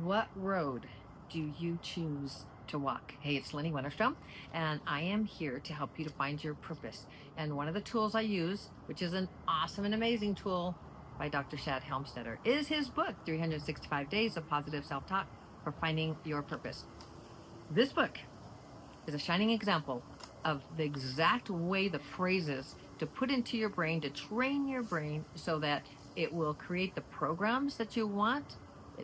What road do you choose to walk? Hey, it's Lenny Wennerstrom, and I am here to help you to find your purpose. And one of the tools I use, which is an awesome and amazing tool by Dr. Shad Helmstetter, is his book, 365 Days of Positive Self-Talk for Finding Your Purpose. This book is a shining example of the exact way the phrases to put into your brain, to train your brain so that it will create the programs that you want.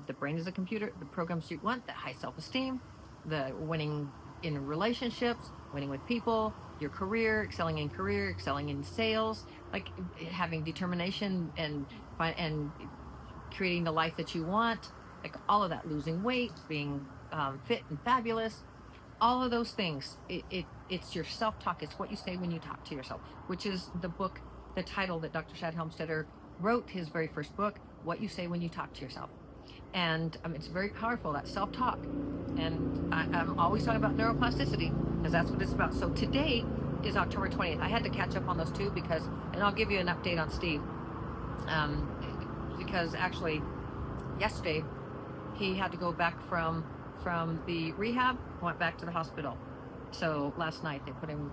The brain is a computer, the programs you want, the high self-esteem, the winning in relationships, winning with people, your career, excelling in sales, like having determination and creating the life that you want, like all of that, losing weight, being fit and fabulous, all of those things. It's your self-talk. It's what you say when you talk to yourself, which is the book, the title that Dr. Shad Helmstetter wrote, his very first book, What You Say When You Talk to Yourself. And it's very powerful, that self-talk. And I'm always talking about neuroplasticity because that's what it's about. So today is October 20th. I had to catch up on those two because, and I'll give you an update on Steve. Because actually yesterday he had to go back from the rehab, went back to the hospital. So last night they put him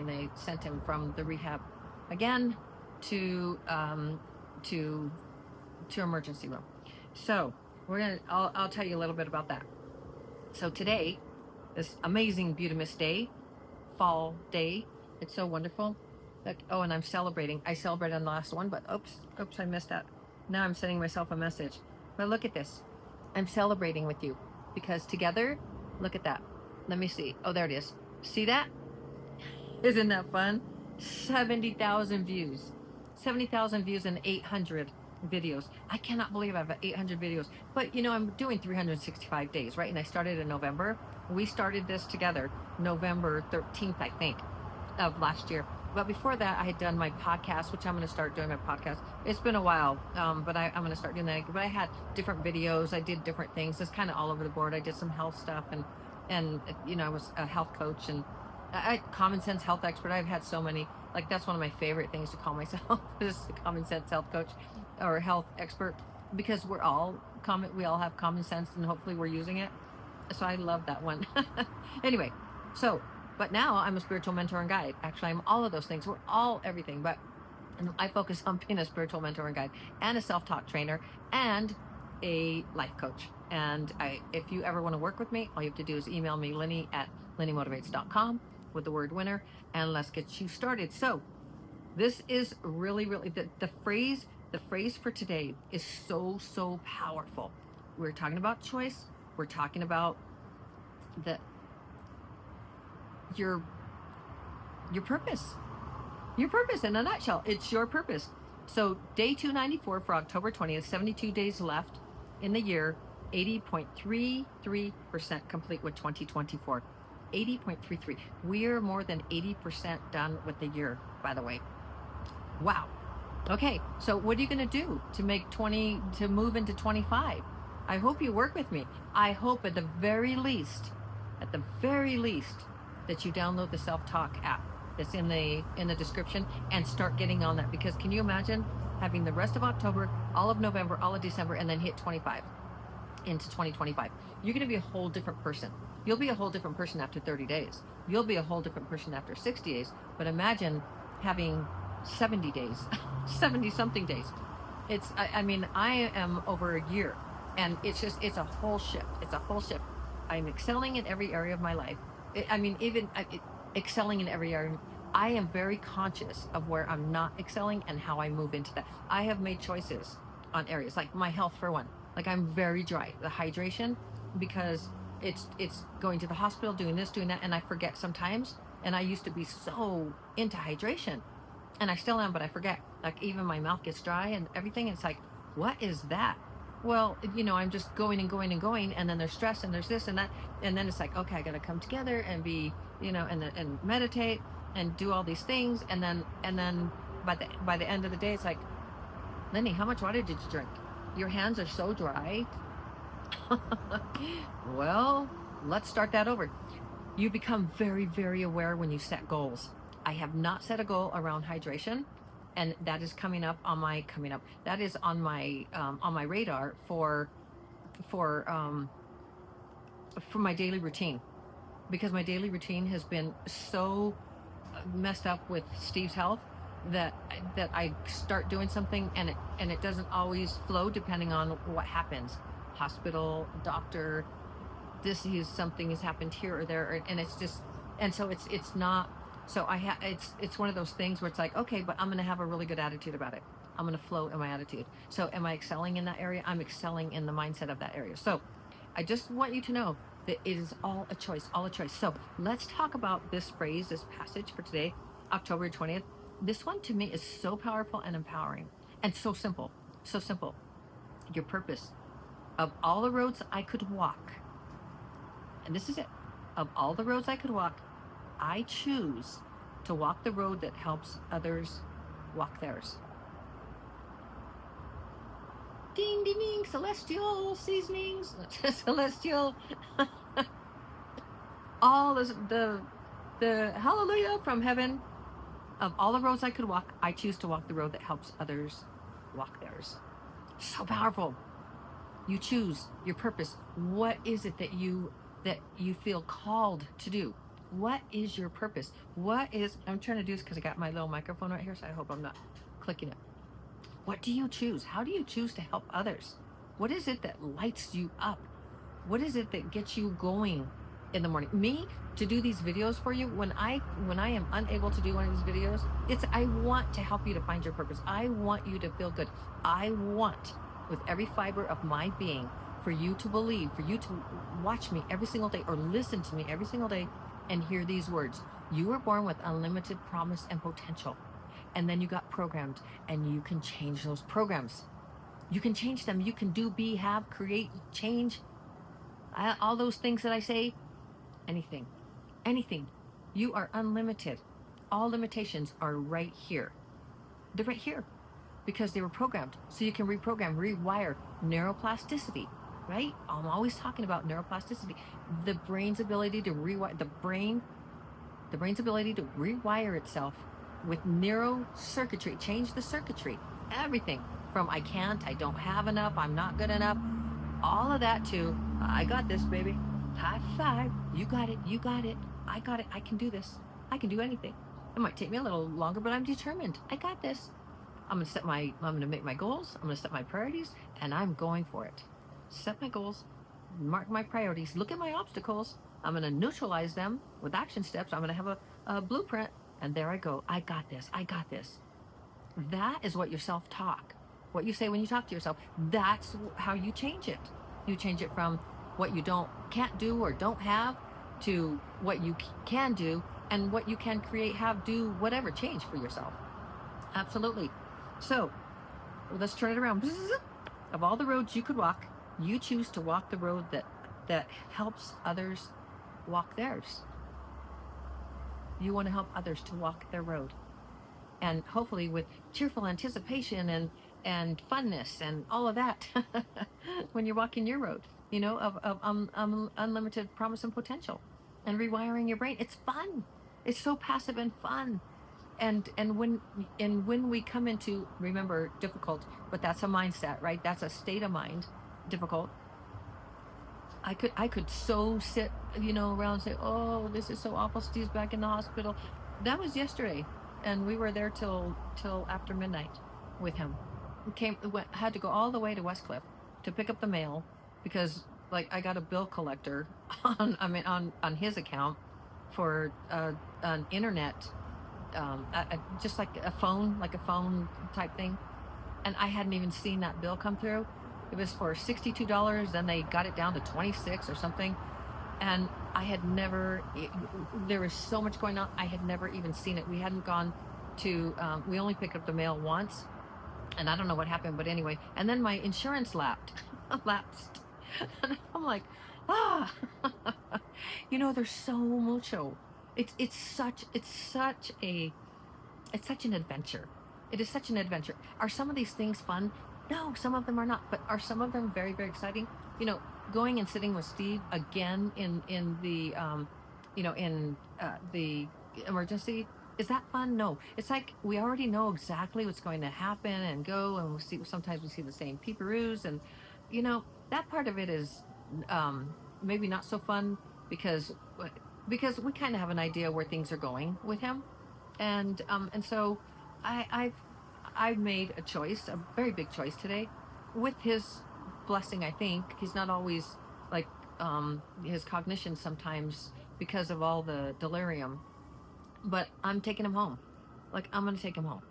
they sent him from the rehab again to emergency room. So I'll tell you a little bit about that. So today, this amazing beautiful day, fall day, it's so wonderful. And I'm celebrating. I celebrated on the last one, but oops, I missed that. Now I'm sending myself a message. But look at this. I'm celebrating with you because together, look at that. Let me see. Oh, there it is. See that? Isn't that fun? 70,000 views. 70,000 views and 800 videos. I cannot believe I have 800 videos. But I'm doing 365 days, right? And I started in November. We started this together November 13th, I think, of last year. But before that, I had done my podcast, which I'm going to start doing my podcast. It's been a while, but I'm going to start doing that. But I had different videos. I did different things. It's kind of all over the board. I did some health stuff, and I was a health coach and common sense health expert. I've had so many. Like, that's one of my favorite things to call myself is a common sense health coach or health expert, because we all have common sense, and hopefully we're using it. So I love that one. Anyway, but now I'm a spiritual mentor and guide. Actually, I'm all of those things. We're all everything, but I focus on being a spiritual mentor and guide and a self-talk trainer and a life coach. And if you ever want to work with me, all you have to do is email me, lenny@lennymotivates.com with the word winner, and let's get you started. So this is really, really, the phrase for today is so powerful. We're talking about choice. We're talking about your purpose. Your purpose in a nutshell. It's your purpose. So day 294 for October 20th, 72 days left in the year, 80.33% complete with 2024. 80.33. We're more than 80% done with the year, by the way. Wow. Okay, so what are you going to do to move into 25? I hope you work with me. I hope at the very least, that you download the self-talk app that's in the description and start getting on that. Because can you imagine having the rest of October, all of November, all of December, and then hit 25 into 2025? You're going to be a whole different person. You'll be a whole different person after 30 days. You'll be a whole different person after 60 days. But imagine having 70 days, 70 something days. I am over a year, and it's a whole shift. It's a whole shift. I'm excelling in every area of my life. Excelling in every area. I am very conscious of where I'm not excelling and how I move into that. I have made choices on areas like my health, for one. Like, I'm very dry, the hydration, because it's going to the hospital, doing this, doing that, and I forget sometimes. And I used to be so into hydration, and I still am, but I forget. Like, even my mouth gets dry and everything. It's like, what is that? Well, I'm just going and going and going, and then there's stress and there's this and that, and then it's like, okay, I got to come together and be, and meditate and do all these things, and then by the end of the day, it's like, Lenny, how much water did you drink? Your hands are so dry. Well, let's start that over. You become very, very aware when you set goals. I have not set a goal around hydration, and that is that is on my radar for for my daily routine, because my daily routine has been so messed up with Steve's health that I start doing something and it doesn't always flow depending on what happens. Hospital, doctor, something has happened here or there, and it's just, and so it's not. So it's one of those things where it's like, okay, but I'm going to have a really good attitude about it. I'm going to flow in my attitude. So am I excelling in that area? I'm excelling in the mindset of that area. So I just want you to know that it is all a choice, all a choice. So let's talk about this phrase, this passage for today, October 20th. This one to me is so powerful and empowering and so simple, so simple. Your purpose. Of all the roads I could walk, and this is it, of all the roads I could walk, I choose to walk the road that helps others walk theirs. Ding, ding, ding, celestial seasonings, celestial, all the hallelujah from heaven. Of all the roads I could walk, I choose to walk the road that helps others walk theirs. So powerful. You choose your purpose. What is it that you feel called to do? What is your purpose? What is, I'm trying to do this because I got my little microphone right here, so I hope I'm not clicking it. What do you choose? How do you choose to help others? What is it that lights you up? What is it that gets you going in the morning? Me, to do these videos for you, when I am unable to do one of these videos, I want to help you to find your purpose. I want you to feel good. I want, with every fiber of my being, for you to believe, for you to watch me every single day or listen to me every single day and hear these words. You were born with unlimited promise and potential. And then you got programmed, and you can change those programs. You can change them. You can do, be, have, create, change. All those things that I say, anything. You are unlimited. All limitations are right here. They're right here because they were programmed. So you can reprogram, rewire, neuroplasticity, right? I'm always talking about neuroplasticity. The brain's ability to rewire, the brain's ability to rewire itself with neurocircuitry, change the circuitry, everything from I can't, I don't have enough, I'm not good enough, all of that to I got this, baby. High five. You got it. I got it. I can do this. I can do anything. It might take me a little longer, but I'm determined. I got this. I'm going to make my goals. I'm going to set my priorities, and I'm going for it. Set my goals, mark my priorities, look at my obstacles. I'm going to neutralize them with action steps. I'm going to have a blueprint, and there I go. I got this. That is what your self-talk, what you say when you talk to yourself, that's how you change it. You change it from what you can't do or don't have to what you can do and what you can create, have, do, whatever, change for yourself. Absolutely. So let's turn it around. Of all the roads you could walk, you choose to walk the road that helps others walk theirs. You want to help others to walk their road. And hopefully with cheerful anticipation and funness and all of that when you're walking your road, of unlimited promise and potential and rewiring your brain. It's fun. It's so passive and fun. And when we come into, remember, difficult, but that's a mindset, right? That's a state of mind, difficult. I could so sit, around and say, oh, this is so awful. Steve's back in the hospital. That was yesterday. And we were there till after midnight with him. Had to go all the way to Westcliff to pick up the mail because I got a bill collector on his account for an internet, just like a phone type thing. And I hadn't even seen that bill come through. It was for $62. Then they got it down to $26 or something. And I had never, there was so much going on, I had never even seen it. We hadn't gone to, we only picked up the mail once, and I don't know what happened, but anyway. And then my insurance lapsed. And I'm like, there's so mucho. It's such an adventure. It is such an adventure. Are some of these things fun? No, some of them are not, but are some of them very, very exciting? Going and sitting with Steve again in the the emergency, is that fun? No. It's like we already know exactly what's going to happen and go, and sometimes we see the same peeperoos, and that part of it is maybe not so fun because because we kind of have an idea where things are going with him, and so I've made a choice, a very big choice today, with his blessing. I think he's not always like his cognition sometimes because of all the delirium, but I'm taking him home. Like, I'm gonna take him home,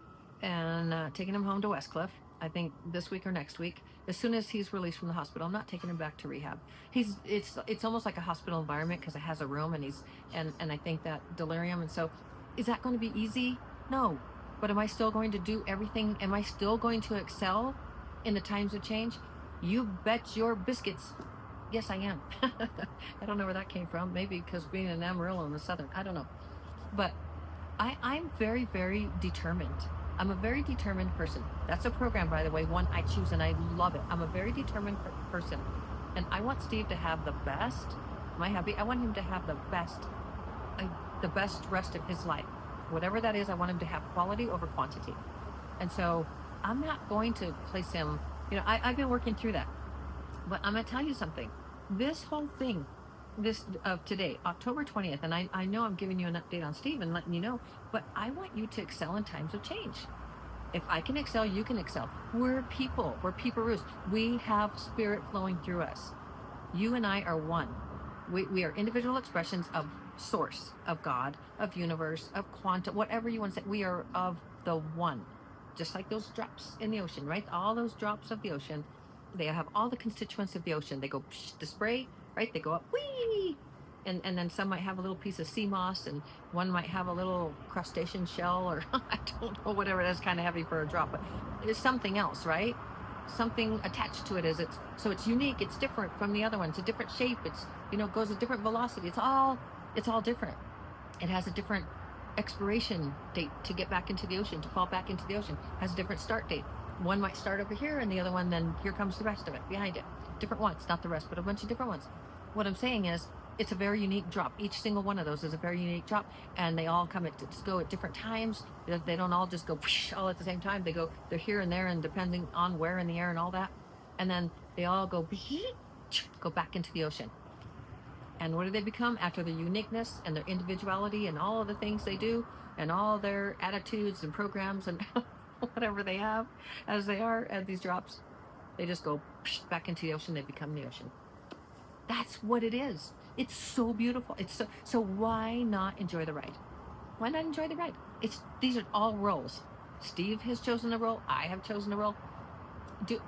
and taking him home to Westcliff. I think this week or next week, as soon as he's released from the hospital. I'm not taking him back to rehab. It's almost like a hospital environment because it has a room, and and I think that delirium. And so, is that going to be easy? No. But am I still going to do everything? Am I still going to excel in the times of change? You bet your biscuits. Yes, I am. I don't know where that came from. Maybe because being in Amarillo in the southern. I don't know. But I'm very, very determined. I'm a very determined person. That's a program, by the way, one I choose, and I love it. I'm a very determined person. And I want Steve to have the best. Am I happy? I want him to have the best rest of his life. Whatever that is, I want him to have quality over quantity. And so I'm not going to place him, I've been working through that. But I'm going to tell you something. This whole thing, this of today, October 20th, and I know I'm giving you an update on Steve and letting you know, but I want you to excel in times of change. If I can excel, you can excel. We're people. We're people-roos. We have spirit flowing through us. You and I are one. We are individual expressions of source, of God, of universe, of quantum, whatever you want to say. We are of the one. Just like those drops in the ocean, right? All those drops of the ocean, they have all the constituents of the ocean. They go, psh, the spray, right? They go up, whee! And then some might have a little piece of sea moss, and one might have a little crustacean shell, or I don't know, whatever it is, kind of heavy for a drop, but it's something else, right? Something attached to it so it's unique, it's different from the other one, it's a different shape, it's goes a different velocity, it's all different. It has a different expiration date to get back into the ocean, to fall back into the ocean, has a different start date. One might start over here, and the other one, then here comes the rest of it behind it. Different ones, not the rest, but a bunch of different ones. What I'm saying is, it's a very unique drop. Each single one of those is a very unique drop, and they all go at different times. They don't all just go whoosh, all at the same time. They're here and there, and depending on where in the air and all that, and then they all go back into the ocean. And what do they become after their uniqueness and their individuality and all of the things they do and all their attitudes and programs and whatever they have as they are at these drops? They just go back into the ocean. They become the ocean. That's what it is. It's so beautiful. It's so why not enjoy the ride? Why not enjoy the ride? These are all roles. Steve has chosen a role. I have chosen a role.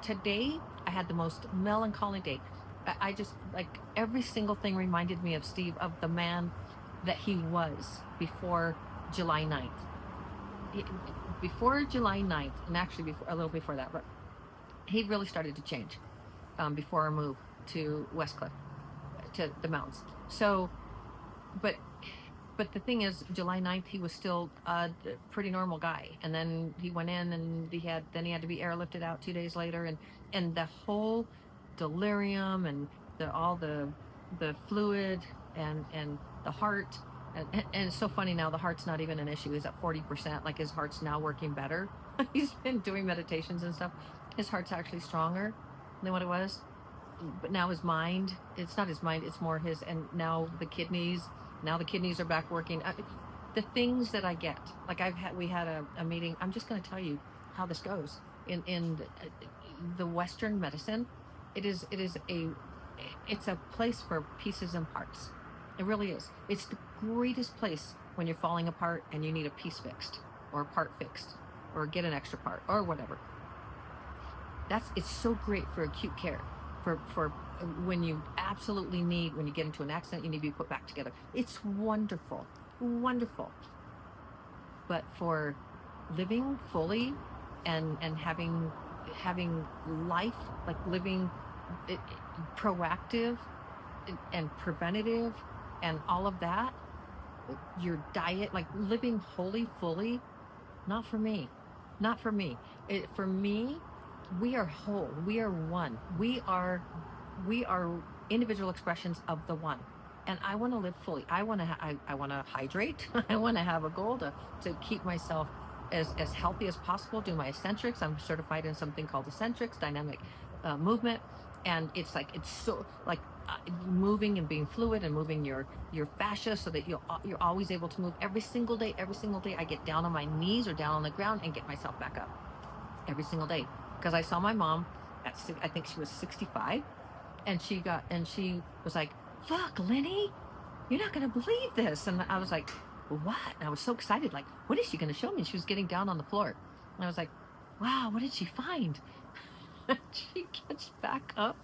Today, I had the most melancholy day. I just, like, every single thing reminded me of Steve, of the man that he was before July 9th. Before July 9th, and actually a little before that, but he really started to change before our move to Westcliff, to the mountains. So, but the thing is, July 9th, he was still a pretty normal guy. And then he went in, and he had to be airlifted out 2 days later. And the whole delirium and all the fluid and the heart. And it's so funny now, the heart's not even an issue. He's at 40%. Like, his heart's now working better. He's been doing meditations and stuff. His heart's actually stronger than what it was. But now his mind, it's not his mind, it's more his, and now the kidneys are back working. The things that I get, like we had a meeting. I'm just going to tell you how this goes in the Western medicine. It's a place for pieces and parts. It really is. It's the greatest place when you're falling apart and you need a piece fixed or a part fixed or get an extra part or whatever. It's so great for acute care, for when you absolutely need, when you get into an accident, you need to be put back together. It's wonderful, wonderful. But for living fully and having life, like living proactive and preventative and all of that, your diet, like living wholly, fully, not for me. For me, we are whole. We are one. We are individual expressions of the one. And I want to live fully. I want to hydrate. I want to have a goal to keep myself as healthy as possible. Do my eccentrics. I'm certified in something called eccentrics, dynamic movement, and it's like, it's so like moving and being fluid and moving your fascia so that you're always able to move every single day. Every single day I get down on my knees or down on the ground and get myself back up every single day, because I saw my mom I think she was 65, and she was like, look, Lenny, you're not going to believe this. And I was like, what? And I was so excited, like, what is she going to show me? She was getting down on the floor, and I was like, wow, what did she find? She gets back up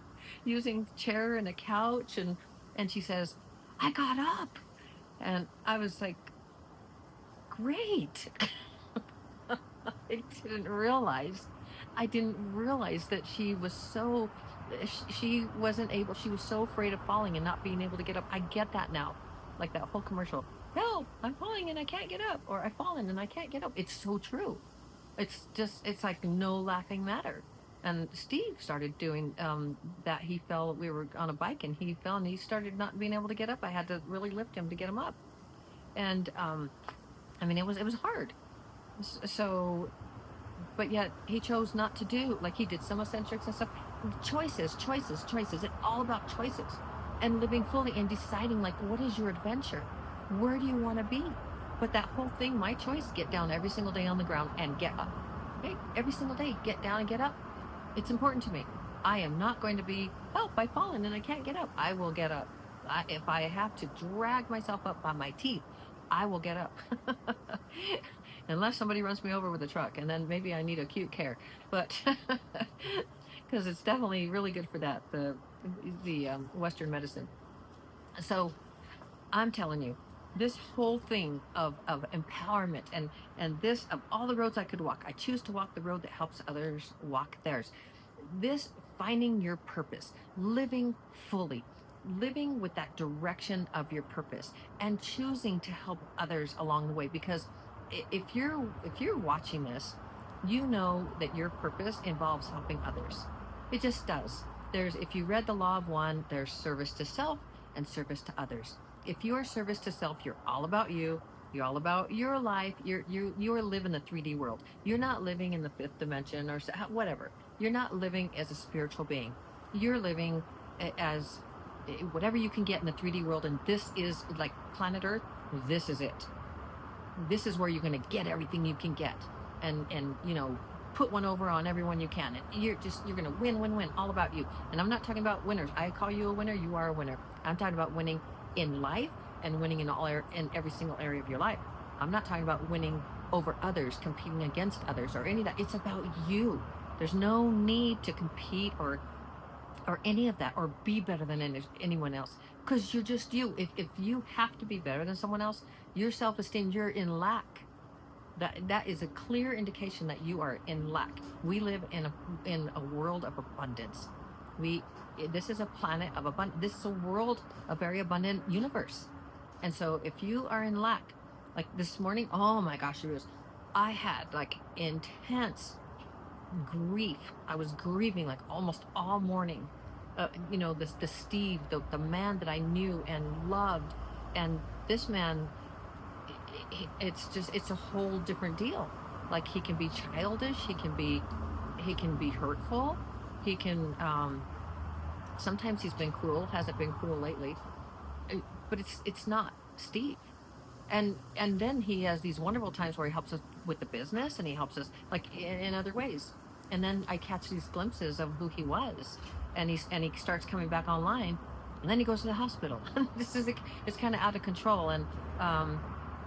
using the chair and a couch, and she says, I got up. And I was like, great. I didn't realize that she was so, she wasn't able, she was so afraid of falling and not being able to get up. I get that now. Like that whole commercial, help, I'm falling and I can't get up, or I've fallen and I can't get up. It's so true. It's like no laughing matter. And Steve started doing that. He fell, we were on a bike and he fell and he started not being able to get up. I had to really lift him to get him up. And I mean, it was hard. So, but yet he chose not to do, like he did some eccentrics and stuff. Choices. It's all about choices and living fully and deciding, like, what is your adventure? Where do you want to be? But that whole thing, my choice, get down every single day on the ground and get up. Okay? Every single day, get down and get up. It's important to me. I am not going to be, oh, I've fallen and I can't get up. I will get up. If I have to drag myself up by my teeth, I will get up. Unless somebody runs me over with a truck, and then maybe I need acute care. But because it's definitely really good for that, the Western medicine. So I'm telling you, this whole thing of empowerment and this, of all the roads I could walk, I choose to walk the road that helps others walk theirs. This finding your purpose, living fully, living with that direction of your purpose, and choosing to help others along the way. Because if you're watching this, you know that your purpose involves helping others. It just does. If you read the law of one, there's service to self and service to others. If you are service to self, you're all about you. You're all about your life. You are living the 3D world. You're not living in the fifth dimension or whatever. You're not living as a spiritual being. You're living as whatever you can get in the 3D world. And this is like planet Earth. This is it. This is where you're going to get everything you can get, and put one over on everyone you can, and you're going to win, all about you. And I'm not talking about winners. I call you a winner. You are a winner. I'm talking about winning in life and winning in every single area of your life. I'm not talking about winning over others, competing against others, or any of that. It's about you. There's no need to compete or any of that, or be better than anyone else, because you're just you. If you have to be better than someone else, your self-esteem, you're in lack. That is a clear indication that you are in lack. We live in a world of abundance. This is a planet of abundance. This is a world, a very abundant universe. And so if you are in lack, like this morning, oh my gosh, I had like intense grief. I was grieving like almost all morning. The Steve, the man that I knew and loved, and this man, it's a whole different deal. Like, he can be childish, he can be hurtful, he can sometimes he's been cruel, hasn't been cruel lately, but it's not Steve. And then he has these wonderful times where he helps us with the business, and he helps us like in other ways. And then I catch these glimpses of who he was, and he starts coming back online, and then he goes to the hospital. It's kind of out of control.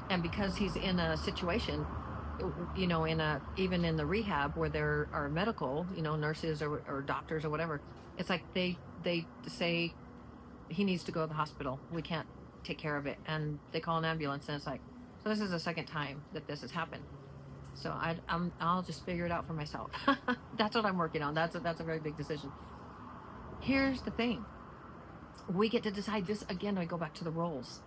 And because he's in a situation, even in the rehab where there are medical, nurses or doctors or whatever, it's like they say he needs to go to the hospital. We can't take care of it. And they call an ambulance, and it's like, so this is the second time that this has happened. So I'll just figure it out for myself. That's what I'm working on. That's a very big decision. Here's the thing. We get to decide this again. We go back to the roles.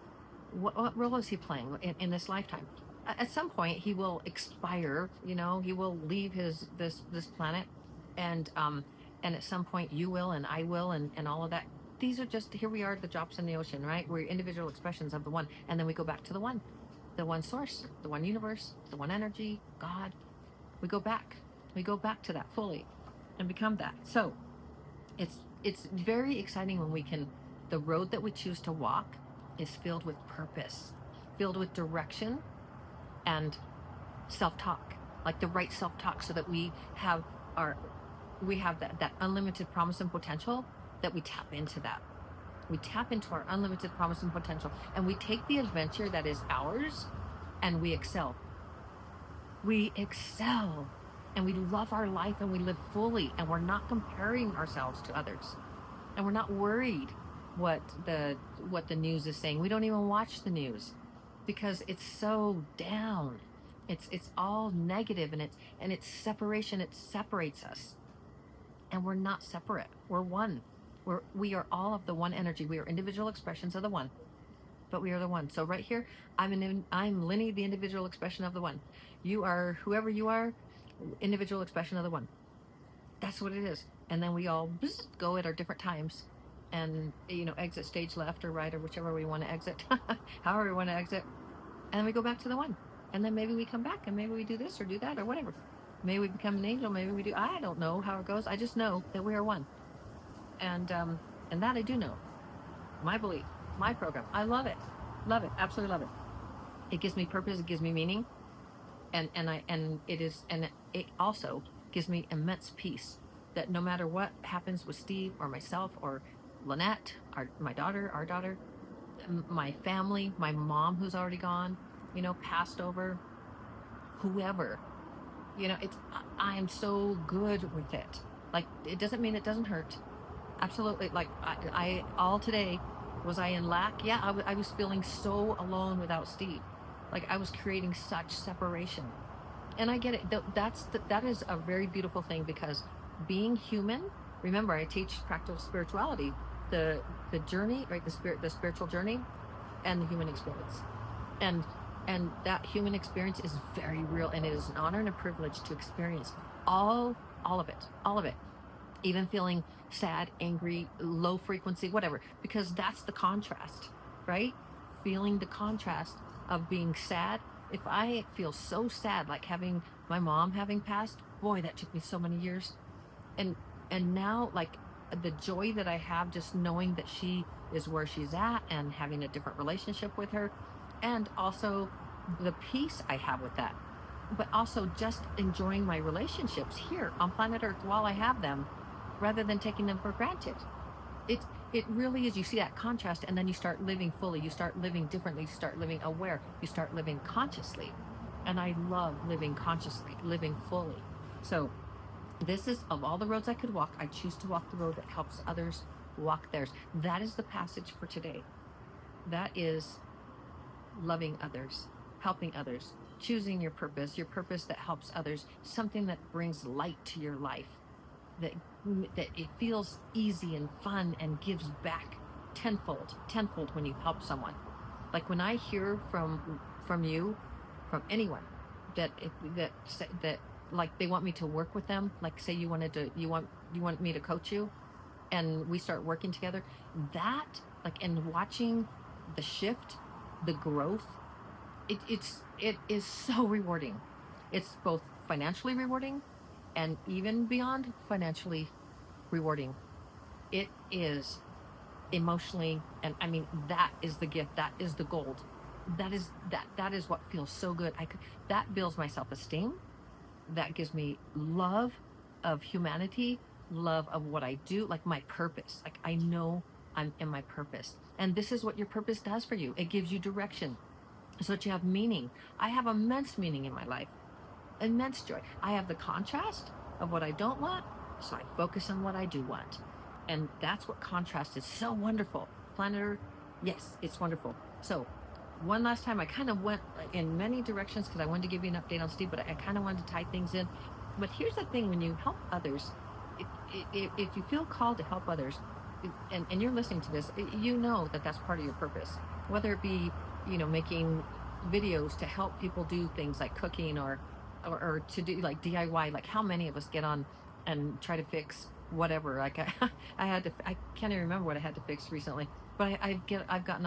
What role is he playing in this lifetime? At some point, he will expire. He will leave this planet, and at some point, you will, and I will, and all of that. These are just, here we are, the drops in the ocean, right? We're individual expressions of the one, and then we go back to the one source, the one universe, the one energy, God. We go back to that fully, and become that. So it's very exciting when we can, the road that we choose to walk is filled with purpose, filled with direction and self-talk, like the right self-talk, so that we have our, we have that unlimited promise and potential, that we tap into that. We tap into our unlimited promise and potential, and we take the adventure that is ours and we excel. We excel and we love our life and we live fully, and we're not comparing ourselves to others. And we're not worried what the news is saying. We don't even watch the news because it's so down. It's all negative, and it's separation. It separates us. And we're not separate. We're one. We are all of the one energy. We are individual expressions of the one, but we are the one. So right here, I'm Lenny, the individual expression of the one. You are whoever you are, individual expression of the one. That's what it is. And then we all go at our different times, and exit stage left or right or whichever we want to exit, however we want to exit, and then we go back to the one. And then maybe we come back and maybe we do this or do that or whatever. Maybe we become an angel. Maybe we do. I don't know how it goes. I just know that we are one. And that I do know. My belief, my program. I love it. Love it. Absolutely love it. It gives me purpose. It gives me meaning. And it also gives me immense peace, that no matter what happens with Steve or myself or Lynette, my daughter, our daughter, my family, my mom who's already gone, passed over, whoever, I am so good with it. Like, it doesn't mean it doesn't hurt. Absolutely. Like, I all today, was I in lack? Yeah, I was feeling so alone without Steve. Like, I was creating such separation. And I get it. That is a very beautiful thing, because being human, remember, I teach practical spirituality, the journey, right? The spiritual journey and the human experience. And that human experience is very real, and it is an honor and a privilege to experience all of it. Even feeling sad, angry, low frequency, whatever, because that's the contrast, right? Feeling the contrast of being sad. If I feel so sad, like having my mom having passed, boy, that took me so many years. And now, like, the joy that I have just knowing that she is where she's at and having a different relationship with her, and also the peace I have with that, but also just enjoying my relationships here on planet Earth while I have them, rather than taking them for granted. It really is. You see that contrast, and then you start living fully. You start living differently. You start living aware. You start living consciously. And I love living consciously, living fully. So this is, of all the roads I could walk, I choose to walk the road that helps others walk theirs. That is the passage for today. That is loving others, helping others, choosing your purpose that helps others, something that brings light to your life, that it feels easy and fun and gives back tenfold when you help someone. Like, when I hear from you, from anyone, that like they want me to work with them, like say you want me to coach you, and we start working together, that, like, and watching the shift, the growth, it is so rewarding. It's both financially rewarding and even beyond financially rewarding. It is emotionally, and I mean, that is the gift, that is the gold, that is what feels so good. That builds my self-esteem, that gives me love of humanity, love of what I do, like my purpose. Like, I know I'm in my purpose, and this is what your purpose does for you. It gives you direction so that you have meaning. I have immense meaning in my life, immense joy. I have the contrast of what I don't want, so I focus on what I do want. And that's what contrast is so wonderful. Planet Earth, yes, it's wonderful. So one last time, I kind of went in many directions because I wanted to give you an update on Steve, but I kind of wanted to tie things in. But here's the thing: when you help others, if you feel called to help others, and you're listening to this, you know that that's part of your purpose. Whether it be, making videos to help people do things like cooking, or to do like DIY. Like, how many of us get on and try to fix whatever? Like, I can't even remember what I had to fix recently, but I've gotten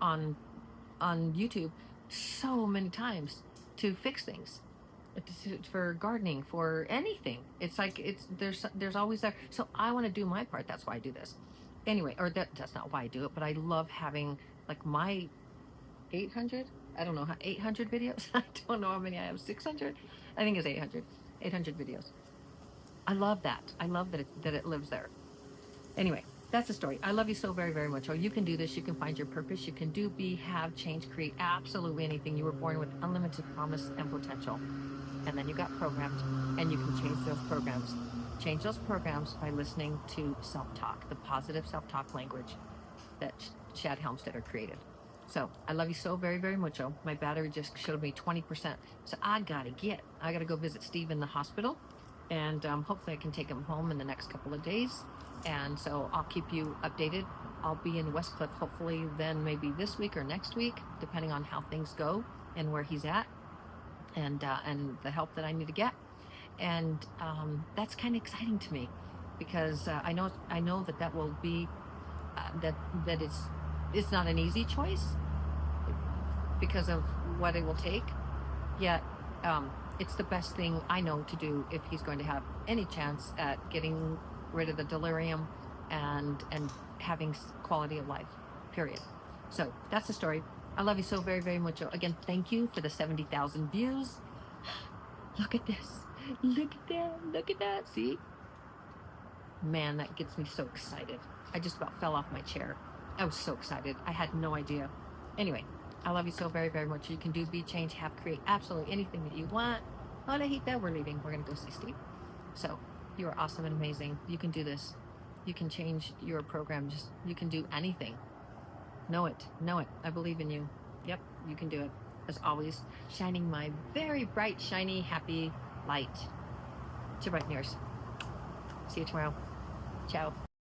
on YouTube so many times to fix things, It's for gardening, for anything. It's like there's always there. So I want to do my part. That's why I do this. Anyway, or that's not why I do it, but I love having like my 800. I don't know how 800 videos. I don't know how many I have. 600. I think it's 800. 800 videos. I love that. I love that it lives there. Anyway, that's the story. I love you so very, very much. Oh, you can do this. You can find your purpose. You can do, be, have, change, create absolutely anything. You were born with unlimited promise and potential. And then you got programmed, and you can change those programs. Change those programs by listening to self-talk, the positive self-talk language that Shad Helmstetter created. So I love you so very, very much. Oh, my battery just showed me 20%. So I gotta go visit Steve in the hospital, and hopefully I can take him home in the next couple of days. And so I'll keep you updated. I'll be in Westcliff hopefully then maybe this week or next week, depending on how things go and where he's at, and the help that I need to get. And that's kind of exciting to me, because I know that will be that it's not an easy choice because of what it will take. Yet it's the best thing I know to do if he's going to have any chance at getting rid of the delirium and having quality of life, period. So that's the story. I love you so very, very much. Again, thank you for the 70,000 views. Look at this. Look at that. Look at that. See? Man, that gets me so excited. I just about fell off my chair. I was so excited. I had no idea. Anyway, I love you so very, very much. You can do, be, change, have, create absolutely anything that you want. Oh, I hate that we're leaving. We're going to go see Steve. So you are awesome and amazing. You can do this. You can change your program. You can do anything. Know it. Know it. I believe in you. Yep, you can do it. As always, shining my very bright, shiny, happy light to bright and yours. See you tomorrow. Ciao.